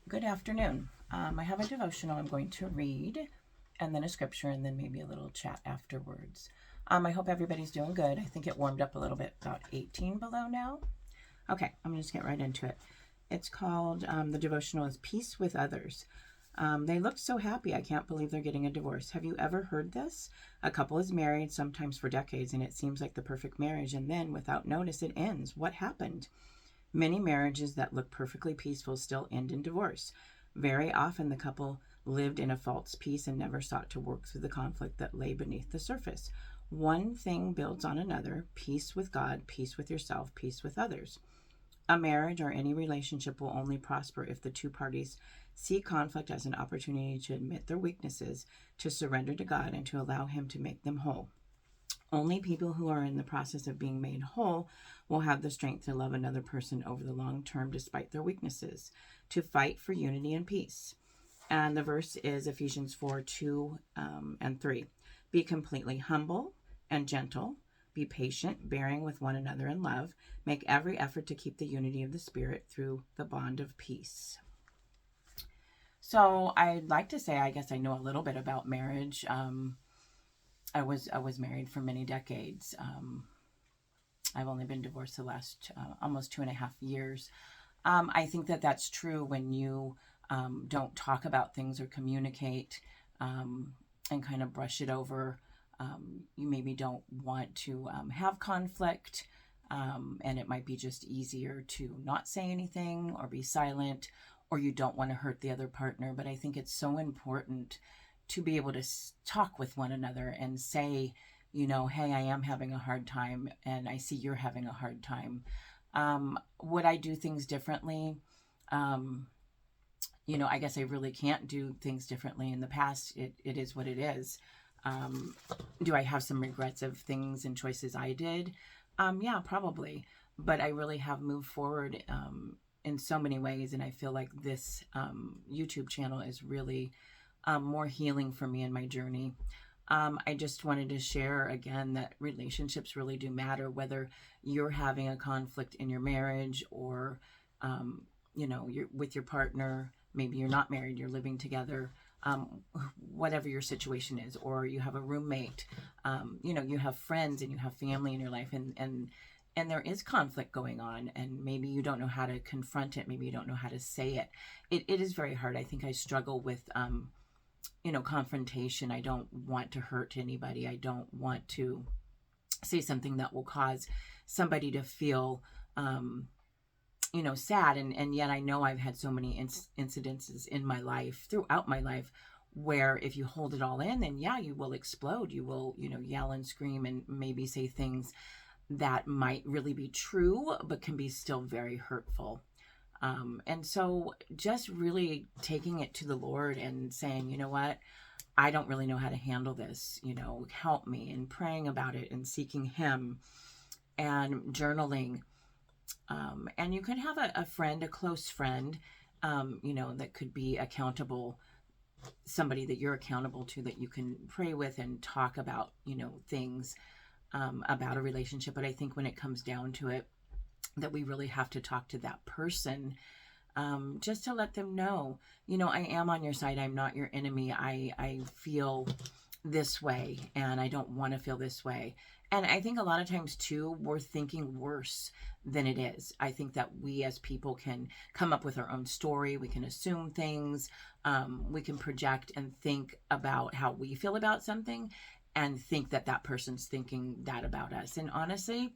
Good afternoon. I have a devotional I'm going to read, and then a scripture, and then maybe a little chat afterwards. I hope everybody's doing good. I think it warmed up a little bit, about 18 below now. Okay, I'm going to just get right into it. It's called, the devotional is Peace with Others. They look so happy. I can't believe they're getting a divorce. Have you ever heard this? A couple is married, sometimes for decades, and it seems like the perfect marriage, and then, without notice, it ends. What happened? Many marriages that look perfectly peaceful still end in divorce. Very often, the couple lived in a false peace and never sought to work through the conflict that lay beneath the surface. One thing builds on another: peace with God, peace with yourself, peace with others. A marriage or any relationship will only prosper if the two parties see conflict as an opportunity to admit their weaknesses, to surrender to God, and to allow Him to make them whole. Only people who are in the process of being made whole will have the strength to love another person over the long term despite their weaknesses, to fight for unity and peace. And the verse is Ephesians 4 2 and 3. Be completely humble and gentle. Be patient, bearing with one another in love. Make every effort to keep the unity of the Spirit through the bond of peace. So I'd like to say, I guess I know a little bit about marriage. I was married for many decades. I've only been divorced the last almost 2.5 years. I think that that's true when you don't talk about things or communicate, and kind of brush it over. You maybe don't want to have conflict, and it might be just easier to not say anything or be silent, or you don't want to hurt the other partner. But I think it's so important to be able to talk with one another and say, hey, I am having a hard time, and I see you're having a hard time. Would I do things differently? I guess I really can't do things differently. In the past, it is what it is. Do I have some regrets of things and choices I did? Yeah, probably. But I really have moved forward in so many ways, and I feel like this YouTube channel is really more healing for me in my journey. I just wanted to share again that relationships really do matter, whether you're having a conflict in your marriage or, you're with your partner. Maybe you're not married, you're living together, whatever your situation is, or you have a roommate, you have friends and you have family in your life, and there is conflict going on, and maybe you don't know how to confront it. Maybe you don't know how to say it. It is very hard. I think I struggle with, confrontation. I don't want to hurt anybody. I don't want to say something that will cause somebody to feel, sad. And yet I know I've had so many incidences in my life, throughout my life, where if you hold it all in, then yeah, you will explode. You will, yell and scream and maybe say things that might really be true, but can be still very hurtful. And so just really taking it to the Lord and saying, you know what, I don't really know how to handle this, help me, and praying about it and seeking Him and journaling. And you can have a friend, a close friend, that could be accountable, somebody that you're accountable to, that you can pray with and talk about, things about a relationship. But I think when it comes down to it, that we really have to talk to that person, just to let them know, I am on your side. I'm not your enemy. I feel this way, and I don't want to feel this way. And I think a lot of times too, we're thinking worse than it is. I think that we as people can come up with our own story. We can assume things. We can project and think about how we feel about something and think that that person's thinking that about us. And honestly,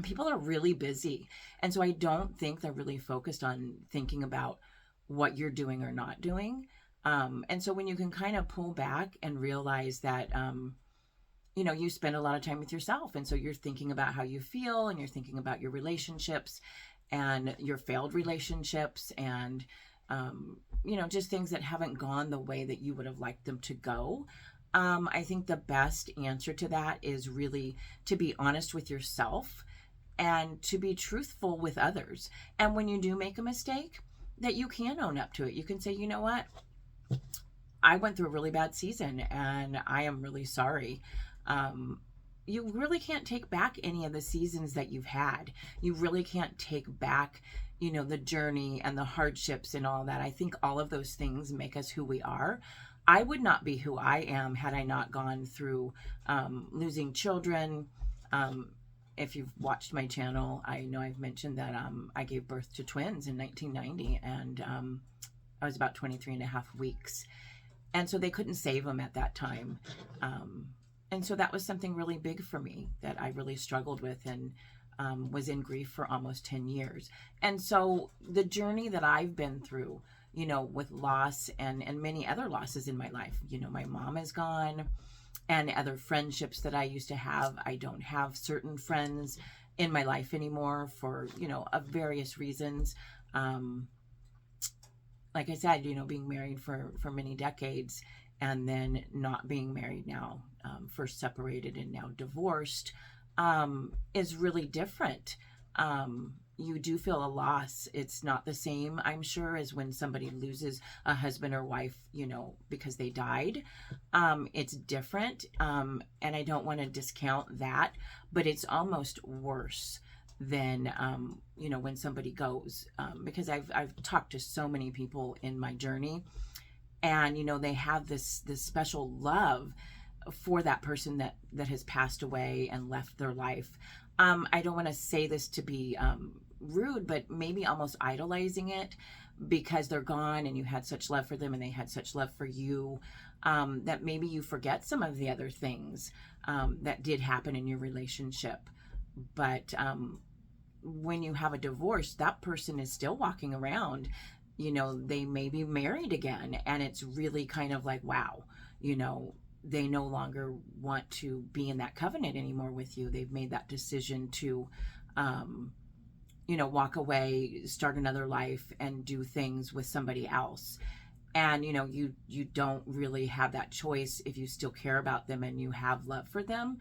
people are really busy. And so I don't think they're really focused on thinking about what you're doing or not doing. And so when you can kind of pull back and realize that, you spend a lot of time with yourself. And so you're thinking about how you feel, and you're thinking about your relationships and your failed relationships, and, just things that haven't gone the way that you would have liked them to go. I think the best answer to that is really to be honest with yourself and to be truthful with others. And when you do make a mistake, that you can own up to it. You can say, you know what? I went through a really bad season and I am really sorry. you really can't take back any of the seasons that you've had. You really can't take back, the journey and the hardships and all that. I think all of those things make us who we are. I would not be who I am had I not gone through losing children. If you've watched my channel, I know I've mentioned that I gave birth to twins in 1990, and I was about 23 and a half weeks. And so they couldn't save them at that time. And so that was something really big for me that I really struggled with, and was in grief for almost 10 years. And so the journey that I've been through, with loss and many other losses in my life, my mom is gone, and other friendships that I used to have. I don't have certain friends in my life anymore for, of various reasons. Like I said, being married for many decades, and then not being married now, first separated and now divorced, is really different. You do feel a loss. It's not the same, I'm sure, as when somebody loses a husband or wife, because they died. It's different. And I don't want to discount that, but it's almost worse than, when somebody goes, because I've talked to so many people in my journey, and, they have this special love for that person that has passed away and left their life. I don't want to say this to be rude, but maybe almost idolizing it, because they're gone and you had such love for them and they had such love for you, that maybe you forget some of the other things that did happen in your relationship. But when you have a divorce, that person is still walking around. They may be married again, and it's really kind of like, wow, they no longer want to be in that covenant anymore with you. They've made that decision to, walk away, start another life, and do things with somebody else. And, you don't really have that choice if you still care about them and you have love for them.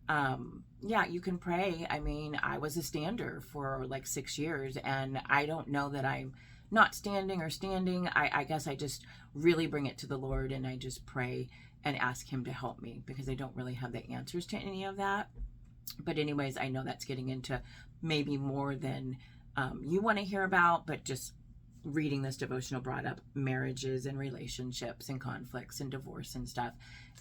Yeah, you can pray. I mean, I was a stander for like 6 years, and I don't know that I'm not standing or standing. I guess I just really bring it to the Lord, and I just pray and ask him to help me, because I don't really have the answers to any of that. But anyways, I know that's getting into maybe more than you want to hear about, but just reading this devotional brought up marriages and relationships and conflicts and divorce and stuff.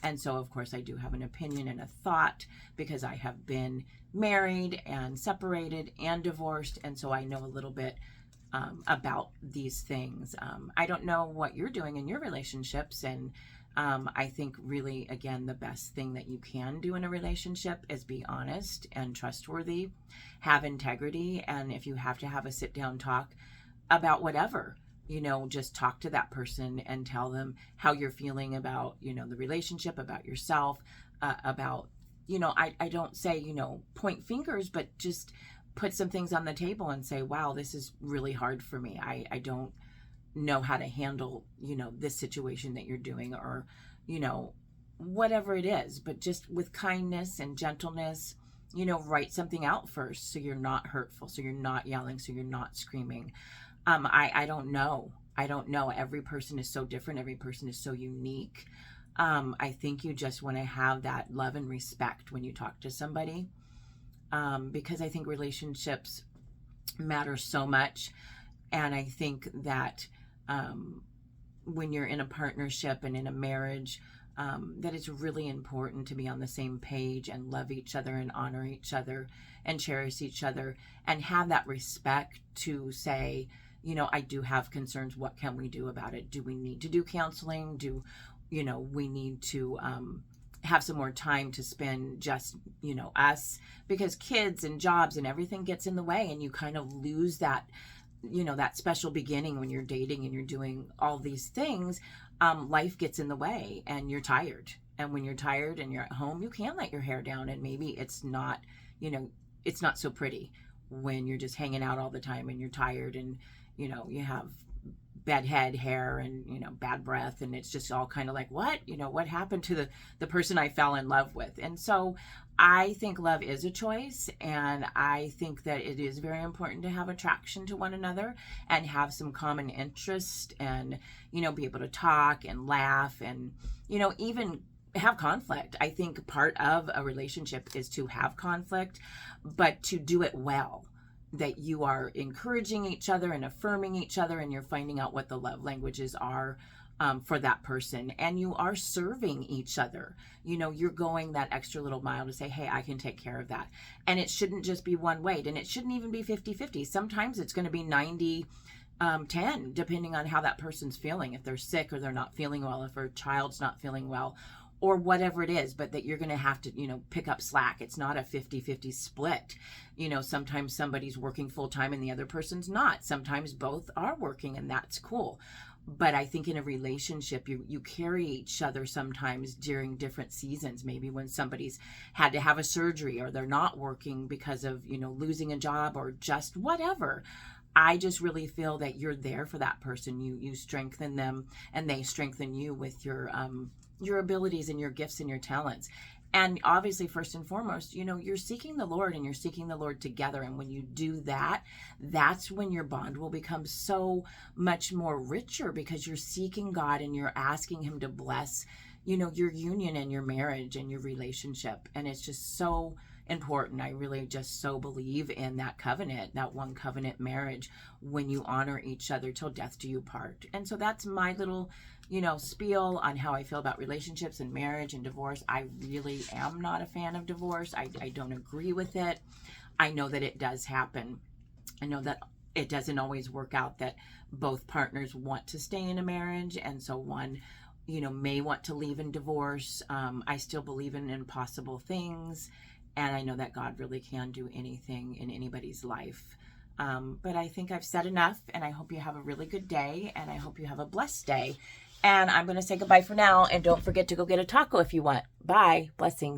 And so, of course, I do have an opinion and a thought, because I have been married and separated and divorced. And so I know a little bit about these things. I don't know what you're doing in your relationships, and I think really, again, the best thing that you can do in a relationship is be honest and trustworthy, have integrity, and if you have to have a sit-down talk about whatever, just talk to that person and tell them how you're feeling about, the relationship, about yourself, about, I don't say, point fingers, but just put some things on the table and say, wow, this is really hard for me. I don't know how to handle, this situation that you're doing, or, whatever it is, but just with kindness and gentleness, write something out first, so you're not hurtful, so you're not yelling, so you're not screaming. I don't know. Every person is so different. Every person is so unique. I think you just want to have that love and respect when you talk to somebody, because I think relationships matter so much. And I think that when you're in a partnership and in a marriage, that it's really important to be on the same page and love each other and honor each other and cherish each other, and have that respect to say, I do have concerns. What can we do about it? Do we need to do counseling? Do, we need to have some more time to spend just, us? Because kids and jobs and everything gets in the way, and you kind of lose that, that special beginning when you're dating and you're doing all these things. Life gets in the way, and you're tired. And when you're tired and you're at home, you can let your hair down, and maybe it's not, it's not so pretty when you're just hanging out all the time and you're tired, and, you have bedhead hair and, bad breath, and it's just all kind of like, what, what happened to the person I fell in love with? And so I think love is a choice, and I think that it is very important to have attraction to one another and have some common interest, and, be able to talk and laugh, and, even have conflict. I think part of a relationship is to have conflict, but to do it well. That you are encouraging each other and affirming each other, and you're finding out what the love languages are for that person, and you are serving each other. You know, you're going that extra little mile to say, hey, I can take care of that. And it shouldn't just be one way, and it shouldn't even be 50-50. Sometimes it's going to be 90-10, depending on how that person's feeling, if they're sick or they're not feeling well, if a child's not feeling well, or whatever it is. But that you're going to have to, you know, pick up slack. It's not a 50-50 split. You know, sometimes somebody's working full time and the other person's not. Sometimes both are working, and that's cool. But I think in a relationship, you carry each other sometimes during different seasons. Maybe when somebody's had to have a surgery, or they're not working because of, you know, losing a job, or just whatever. I just really feel that you're there for that person. You strengthen them, and they strengthen you with your abilities and your gifts and your talents. And obviously, first and foremost, you know, you're seeking the Lord, and you're seeking the Lord together. And when you do that, that's when your bond will become so much more richer, because you're seeking God and you're asking Him to bless, you know, your union and your marriage and your relationship. And it's just so important. I really just so believe in that covenant, that one covenant marriage, when you honor each other till death do you part. And so that's my little, you know, spiel on how I feel about relationships and marriage and divorce. I really am not a fan of divorce. I don't agree with it. I know that it does happen. I know that it doesn't always work out, that both partners want to stay in a marriage, and so one, you know, may want to leave in divorce. I still believe in impossible things, and I know that God really can do anything in anybody's life. But I think I've said enough, and I hope you have a really good day, and I hope you have a blessed day. And I'm going to say goodbye for now, and don't forget to go get a taco if you want. Bye. Blessings.